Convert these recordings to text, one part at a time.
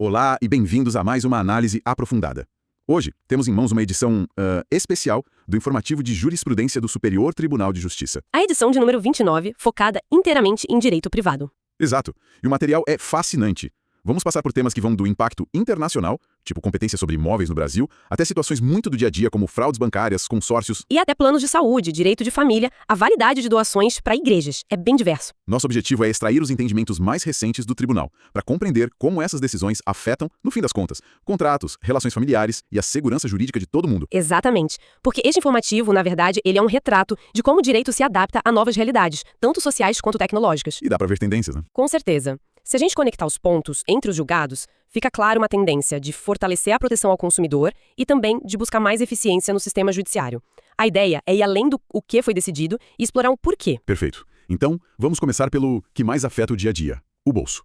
Olá e bem-vindos a mais uma análise aprofundada. Hoje, temos em mãos uma edição especial do informativo de jurisprudência do Superior Tribunal de Justiça. A edição de número 29, focada inteiramente em direito privado. Exato. E o material é fascinante. Vamos passar por temas que vão do impacto internacional, tipo competência sobre imóveis no Brasil, até situações muito do dia a dia como fraudes bancárias, consórcios. E até planos de saúde, direito de família, a validade de doações para igrejas. É bem diverso. Nosso objetivo é extrair os entendimentos mais recentes do tribunal, para compreender como essas decisões afetam, no fim das contas, contratos, relações familiares e a segurança jurídica de todo mundo. Exatamente. Porque este informativo, na verdade, ele é um retrato de como o direito se adapta a novas realidades, tanto sociais quanto tecnológicas. E dá para ver tendências, né? Com certeza. Se a gente conectar os pontos entre os julgados, fica clara uma tendência de fortalecer a proteção ao consumidor e também de buscar mais eficiência no sistema judiciário. A ideia é ir além do o que foi decidido e explorar o porquê. Perfeito. Então, vamos começar pelo que mais afeta o dia a dia, o bolso.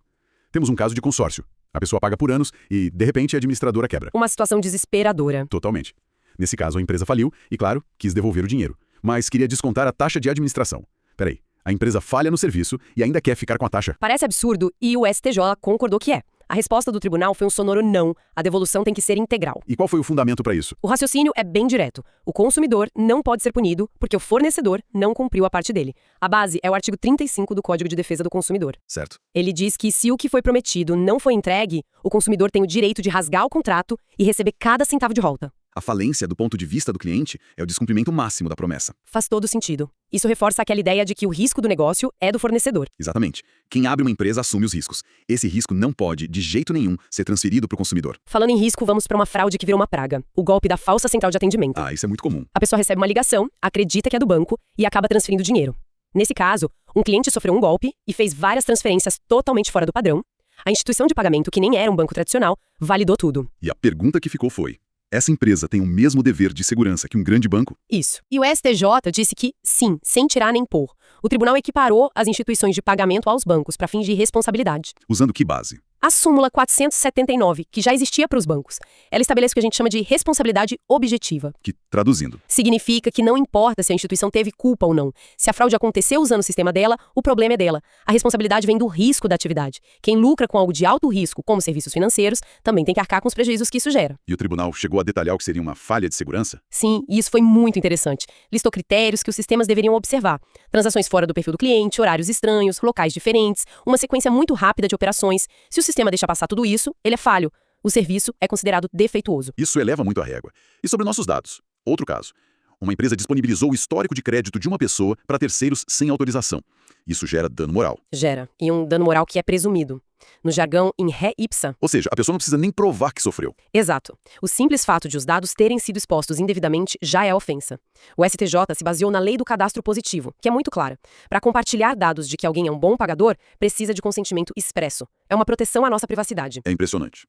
Temos um caso de consórcio. A pessoa paga por anos e, de repente, a administradora quebra. Uma situação desesperadora. Totalmente. Nesse caso, a empresa faliu e, claro, quis devolver o dinheiro, mas queria descontar a taxa de administração. Peraí. A empresa falha no serviço e ainda quer ficar com a taxa. Parece absurdo e o STJ concordou que é. A resposta do tribunal foi um sonoro não. A devolução tem que ser integral. E qual foi o fundamento para isso? O raciocínio é bem direto. O consumidor não pode ser punido porque o fornecedor não cumpriu a parte dele. A base é o artigo 35 do Código de Defesa do Consumidor. Certo. Ele diz que se o que foi prometido não foi entregue, o consumidor tem o direito de rasgar o contrato e receber cada centavo de volta. A falência, do ponto de vista do cliente, é o descumprimento máximo da promessa. Faz todo sentido. Isso reforça aquela ideia de que o risco do negócio é do fornecedor. Exatamente. Quem abre uma empresa assume os riscos. Esse risco não pode, de jeito nenhum, ser transferido para o consumidor. Falando em risco, vamos para uma fraude que virou uma praga. O golpe da falsa central de atendimento. Ah, isso é muito comum. A pessoa recebe uma ligação, acredita que é do banco e acaba transferindo dinheiro. Nesse caso, um cliente sofreu um golpe e fez várias transferências totalmente fora do padrão. A instituição de pagamento, que nem era um banco tradicional, validou tudo. E a pergunta que ficou foi: essa empresa tem o mesmo dever de segurança que um grande banco? Isso. E o STJ disse que, sim, sem tirar nem pôr. O tribunal equiparou as instituições de pagamento aos bancos para fins de responsabilidade. Usando que base? A súmula 479, que já existia para os bancos, ela estabelece o que a gente chama de responsabilidade objetiva. Que, traduzindo, Significa que não importa se a instituição teve culpa ou não. Se a fraude aconteceu usando o sistema dela, o problema é dela. A responsabilidade vem do risco da atividade. Quem lucra com algo de alto risco, como serviços financeiros, também tem que arcar com os prejuízos que isso gera. E o tribunal chegou a detalhar o que seria uma falha de segurança? Sim, e isso foi muito interessante. Listou critérios que os sistemas deveriam observar. Transações fora do perfil do cliente, horários estranhos, locais diferentes, uma sequência muito rápida de operações. Se o sistema deixa passar tudo isso, ele é falho. O serviço é considerado defeituoso. Isso eleva muito a régua. E sobre nossos dados? Outro caso. Uma empresa disponibilizou o histórico de crédito de uma pessoa para terceiros sem autorização. Isso gera dano moral. Gera. E um dano moral que é presumido. No jargão, in ré ipsa. Ou seja, a pessoa não precisa nem provar que sofreu. Exato. O simples fato de os dados terem sido expostos indevidamente já é ofensa. O STJ se baseou na lei do cadastro positivo, que é muito clara. Para compartilhar dados de que alguém é um bom pagador, precisa de consentimento expresso. É uma proteção à nossa privacidade. É impressionante.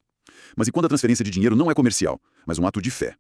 Mas e quando a transferência de dinheiro não é comercial, mas um ato de fé?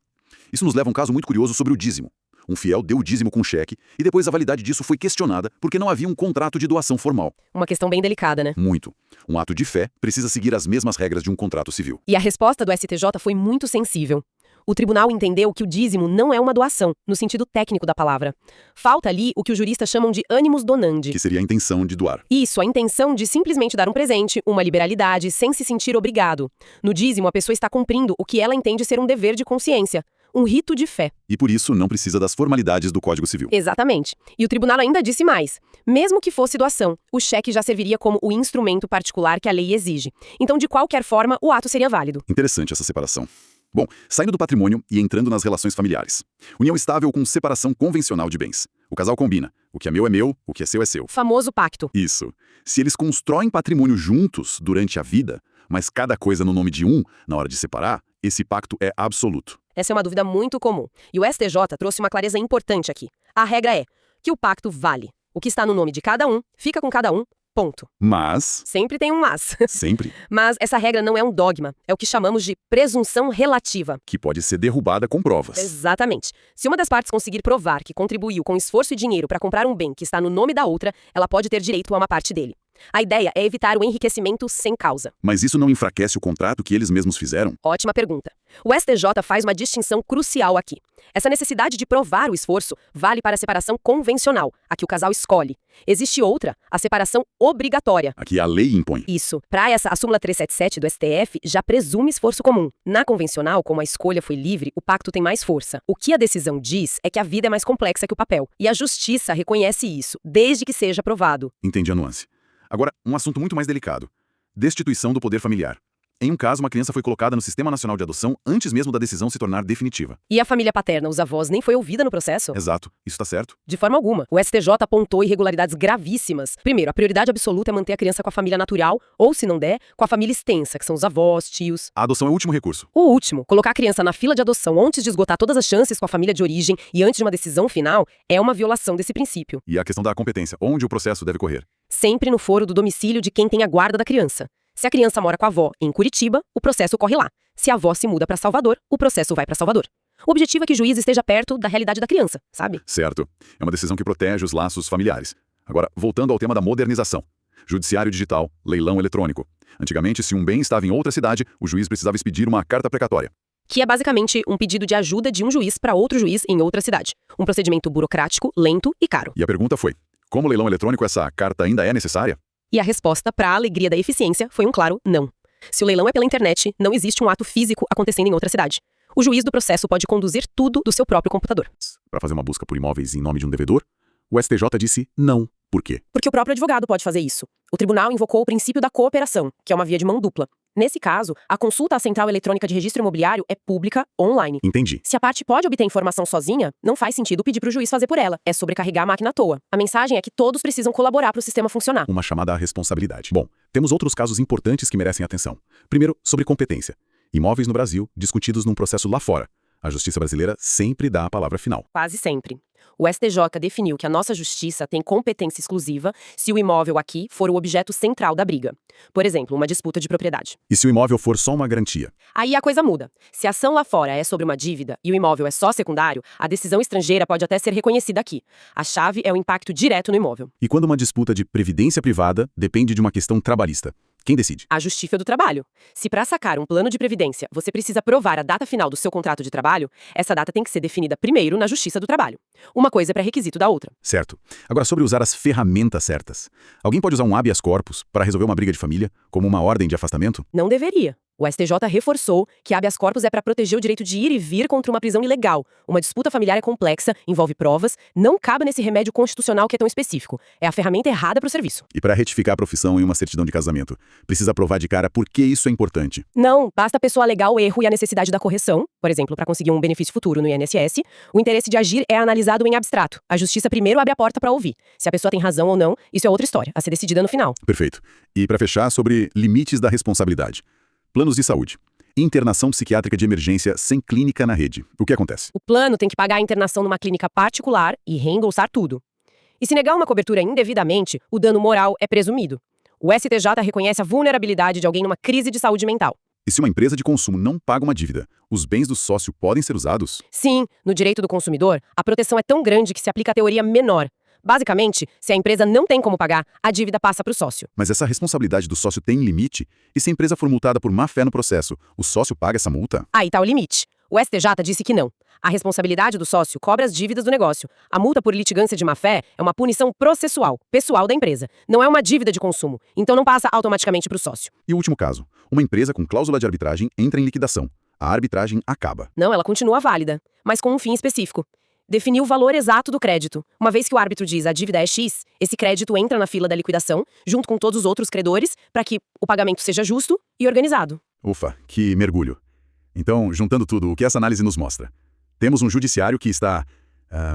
Isso nos leva a um caso muito curioso sobre o dízimo. Um fiel deu o dízimo com cheque e depois a validade disso foi questionada porque não havia um contrato de doação formal. Uma questão bem delicada, né? Muito. Um ato de fé precisa seguir as mesmas regras de um contrato civil. E a resposta do STJ foi muito sensível. O tribunal entendeu que o dízimo não é uma doação, no sentido técnico da palavra. Falta ali o que os juristas chamam de animus donandi. Que seria a intenção de doar. Isso, a intenção de simplesmente dar um presente, uma liberalidade, sem se sentir obrigado. No dízimo, a pessoa está cumprindo o que ela entende ser um dever de consciência. Um rito de fé. E por isso não precisa das formalidades do Código Civil. Exatamente. E o tribunal ainda disse mais. Mesmo que fosse doação, o cheque já serviria como o instrumento particular que a lei exige. Então, de qualquer forma, o ato seria válido. Interessante essa separação. Bom, saindo do patrimônio e entrando nas relações familiares. União estável com separação convencional de bens. O casal combina. O que é meu, o que é seu é seu. Famoso pacto. Isso. Se eles constroem patrimônio juntos durante a vida, mas cada coisa no nome de um, na hora de separar, esse pacto é absoluto. Essa é uma dúvida muito comum. E o STJ trouxe uma clareza importante aqui. A regra é que o pacto vale. O que está no nome de cada um, fica com cada um, ponto. Mas... Sempre tem um mas. Sempre. Mas essa regra não é um dogma. É o que chamamos de presunção relativa. Que pode ser derrubada com provas. Exatamente. Se uma das partes conseguir provar que contribuiu com esforço e dinheiro para comprar um bem que está no nome da outra, ela pode ter direito a uma parte dele. A ideia é evitar o enriquecimento sem causa. Mas isso não enfraquece o contrato que eles mesmos fizeram? Ótima pergunta. O STJ faz uma distinção crucial aqui. Essa necessidade de provar o esforço vale para a separação convencional, a que o casal escolhe. Existe outra, a separação obrigatória. A que a lei impõe. Isso. Para essa, a súmula 377 do STF já presume esforço comum. Na convencional, como a escolha foi livre, o pacto tem mais força. O que a decisão diz é que a vida é mais complexa que o papel. E a justiça reconhece isso, desde que seja provado. Entendi a nuance. Agora, um assunto muito mais delicado. Destituição do poder familiar. Em um caso, uma criança foi colocada no Sistema Nacional de Adoção antes mesmo da decisão se tornar definitiva. E a família paterna, os avós, nem foi ouvida no processo? Exato. Isso está certo? De forma alguma. O STJ apontou irregularidades gravíssimas. Primeiro, a prioridade absoluta é manter a criança com a família natural, ou, se não der, com a família extensa, que são os avós, tios. A adoção é o último recurso. O último, colocar a criança na fila de adoção antes de esgotar todas as chances com a família de origem e antes de uma decisão final, é uma violação desse princípio. E a questão da competência, onde o processo deve correr. Sempre no foro do domicílio de quem tem a guarda da criança. Se a criança mora com a avó em Curitiba, o processo corre lá. Se a avó se muda para Salvador, o processo vai para Salvador. O objetivo é que o juiz esteja perto da realidade da criança, sabe? Certo. É uma decisão que protege os laços familiares. Agora, voltando ao tema da modernização. Judiciário digital, leilão eletrônico. Antigamente, se um bem estava em outra cidade, o juiz precisava expedir uma carta precatória. Que é basicamente um pedido de ajuda de um juiz para outro juiz em outra cidade. Um procedimento burocrático, lento e caro. E a pergunta foi, como leilão eletrônico essa carta ainda é necessária? E a resposta, para a alegria da eficiência, foi um claro não. Se o leilão é pela internet, não existe um ato físico acontecendo em outra cidade. O juiz do processo pode conduzir tudo do seu próprio computador. Para fazer uma busca por imóveis em nome de um devedor, o STJ disse não. Por quê? Porque o próprio advogado pode fazer isso. O tribunal invocou o princípio da cooperação, que é uma via de mão dupla. Nesse caso, a consulta à Central Eletrônica de Registro Imobiliário é pública, online. Entendi. Se a parte pode obter informação sozinha, não faz sentido pedir para o juiz fazer por ela. É sobrecarregar a máquina à toa. A mensagem é que todos precisam colaborar para o sistema funcionar. Uma chamada à responsabilidade. Bom, temos outros casos importantes que merecem atenção. Primeiro, sobre competência. Imóveis no Brasil, discutidos num processo lá fora. A justiça brasileira sempre dá a palavra final. Quase sempre. O STJ definiu que a nossa justiça tem competência exclusiva se o imóvel aqui for o objeto central da briga. Por exemplo, uma disputa de propriedade. E se o imóvel for só uma garantia? Aí a coisa muda. Se a ação lá fora é sobre uma dívida e o imóvel é só secundário, a decisão estrangeira pode até ser reconhecida aqui. A chave é o impacto direto no imóvel. E quando uma disputa de previdência privada depende de uma questão trabalhista? Quem decide? A Justiça do Trabalho. Se para sacar um plano de previdência você precisa provar a data final do seu contrato de trabalho, essa data tem que ser definida primeiro na Justiça do Trabalho. Uma coisa é pré-requisito da outra. Certo. Agora, sobre usar as ferramentas certas. Alguém pode usar um habeas corpus para resolver uma briga de família, como uma ordem de afastamento? Não deveria. O STJ reforçou que habeas corpus é para proteger o direito de ir e vir contra uma prisão ilegal. Uma disputa familiar é complexa, envolve provas, não cabe nesse remédio constitucional que é tão específico. É a ferramenta errada para o serviço. E para retificar a profissão em uma certidão de casamento, precisa provar de cara por que isso é importante. Não, basta a pessoa alegar o erro e a necessidade da correção, por exemplo, para conseguir um benefício futuro no INSS. O interesse de agir é analisado em abstrato. A justiça primeiro abre a porta para ouvir. Se a pessoa tem razão ou não, isso é outra história, a ser decidida no final. Perfeito. E para fechar, sobre limites da responsabilidade. Planos de saúde. Internação psiquiátrica de emergência sem clínica na rede. O que acontece? O plano tem que pagar a internação numa clínica particular e reembolsar tudo. E se negar uma cobertura indevidamente, o dano moral é presumido. O STJ reconhece a vulnerabilidade de alguém numa crise de saúde mental. E se uma empresa de consumo não paga uma dívida, os bens do sócio podem ser usados? Sim, no direito do consumidor, a proteção é tão grande que se aplica a teoria menor. Basicamente, se a empresa não tem como pagar, a dívida passa para o sócio. Mas essa responsabilidade do sócio tem limite? E se a empresa for multada por má fé no processo, o sócio paga essa multa? Aí está o limite. O STJ disse que não. A responsabilidade do sócio cobre as dívidas do negócio. A multa por litigância de má-fé é uma punição processual, pessoal da empresa. Não é uma dívida de consumo, então não passa automaticamente para o sócio. E o último caso. Uma empresa com cláusula de arbitragem entra em liquidação. A arbitragem acaba. Não, ela continua válida, mas com um fim específico. Definir o valor exato do crédito. Uma vez que o árbitro diz a dívida é X, esse crédito entra na fila da liquidação, junto com todos os outros credores, para que o pagamento seja justo e organizado. Ufa, que mergulho. Então, juntando tudo, o que essa análise nos mostra? Temos um judiciário que está,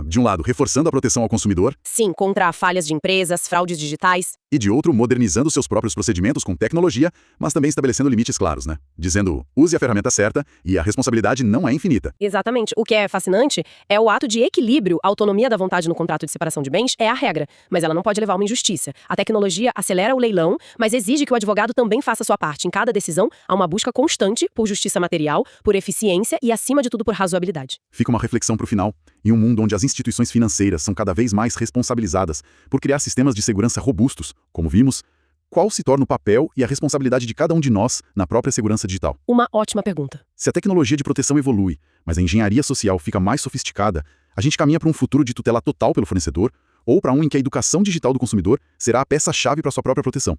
de um lado, reforçando a proteção ao consumidor. Sim, contra falhas de empresas, fraudes digitais. E de outro, modernizando seus próprios procedimentos com tecnologia, mas também estabelecendo limites claros, né? Dizendo, use a ferramenta certa e a responsabilidade não é infinita. Exatamente. O que é fascinante é o ato de equilíbrio. A autonomia da vontade no contrato de separação de bens é a regra, mas ela não pode levar a uma injustiça. A tecnologia acelera o leilão, mas exige que o advogado também faça sua parte. Em cada decisão, há uma busca constante por justiça material, por eficiência e, acima de tudo, por razoabilidade. Fica uma reflexão para o final. Em um mundo onde as instituições financeiras são cada vez mais responsabilizadas por criar sistemas de segurança robustos, como vimos, qual se torna o papel e a responsabilidade de cada um de nós na própria segurança digital? Uma ótima pergunta. Se a tecnologia de proteção evolui, mas a engenharia social fica mais sofisticada, a gente caminha para um futuro de tutela total pelo fornecedor ou para um em que a educação digital do consumidor será a peça-chave para sua própria proteção.